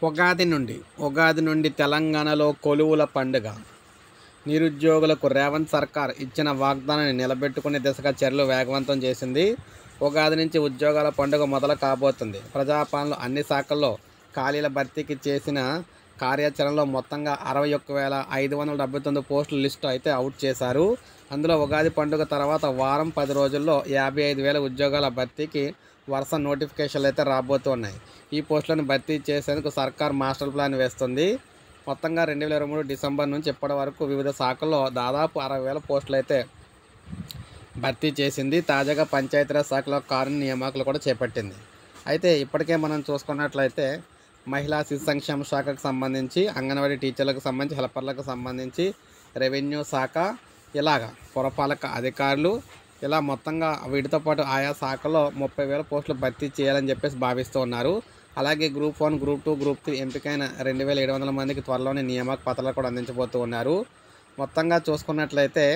ఉగాది నుండి తెలంగాణలో కొలువుల పండుగ. నిరుద్యోగులకు రేవంత్ సర్కార్ ఇచ్చిన వాగ్దానాన్ని నిలబెట్టుకునే దిశగా చర్యలు వేగవంతం చేసింది. ఉగాది నుంచి ఉద్యోగాల పండుగ మొదలు కాబోతుంది. ప్రజాపాలనలో అన్ని శాఖల్లో ఖాళీల భర్తీకి చేసిన కార్యాచరణలో మొత్తంగా 61,579 పోస్టుల లిస్టు అయితే అవుట్ చేశారు. అందులో ఉగాది పండుగ తర్వాత వారం 10 రోజుల్లో 55,000 ఉద్యోగాల భర్తీకి వరుస నోటిఫికేషన్లు అయితే రాబోతున్నాయి. ఈ పోస్టులను భర్తీ చేసేందుకు సర్కార్ మాస్టర్ ప్లాన్ వేస్తుంది. మొత్తంగా 2023 డిసెంబర్ నుంచి ఇప్పటి వరకు వివిధ శాఖల్లో దాదాపు 60,000 పోస్టులు అయితే భర్తీ చేసింది. తాజాగా పంచాయతీరాజ్ శాఖలో కారుణ్య నియామకాలు కూడా చేపట్టింది. అయితే ఇప్పటికే మనం చూసుకున్నట్లయితే మహిళా శిశు సంక్షేమ శాఖకు సంబంధించి, అంగన్వాడీ టీచర్లకు సంబంధించి, హెల్పర్లకు సంబంధించి, రెవెన్యూ శాఖ, ఇలాగ పురపాలక అధికారులు, ఇలా మొత్తంగా వీటితో పాటు ఆయా శాఖలో 30,000 పోస్టులు భర్తీ చేయాలని చెప్పేసి భావిస్తూ ఉన్నారు. అలాగే గ్రూప్ 1, గ్రూప్ 2, గ్రూప్ 3 ఎంపికైన 2,700 మందికి త్వరలోనే నియామక పత్రాలు కూడా అందించబోతూ ఉన్నారు. మొత్తంగా చూసుకున్నట్లయితే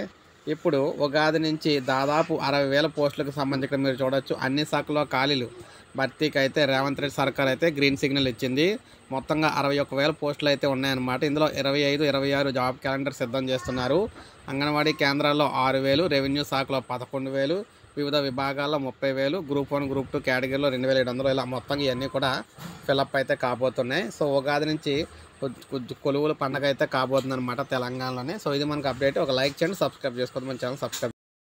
ఇప్పుడు ఉగాది నుంచి దాదాపు 60,000 పోస్టులకు సంబంధించి ఇక్కడ మీరు చూడొచ్చు అన్ని శాఖల్లో ఖాళీలు భర్తీకి అయితే రేవంత్ రెడ్డి సర్కార్ అయితే గ్రీన్ సిగ్నల్ ఇచ్చింది. మొత్తంగా 61,000 పోస్టులు అయితే ఉన్నాయన్నమాట. ఇందులో 25, 26 జాబ్ క్యాలెండర్ సిద్ధం చేస్తున్నారు. అంగన్వాడీ కేంద్రాల్లో 6,000, రెవెన్యూ శాఖలో 11,000, వివిధ విభాగాల్లో 30,000, గ్రూప్ 1, గ్రూప్ 2 కేటగిరీలో 2,700, ఇలా మొత్తంగా ఇవన్నీ కూడా ఫిలప్ అయితే కాబోతున్నాయి. సో ఉగాది నుంచి కొలువుల పండుగ అయితే కాబోతుంది అనమాట తెలంగాణలోనే. సో ఇది మనకు అప్డేట్. ఒక లైక్ చేయండి, సబ్స్క్రైబ్ చేసుకోండి, మన ఛానల్ సబ్స్క్రైబ్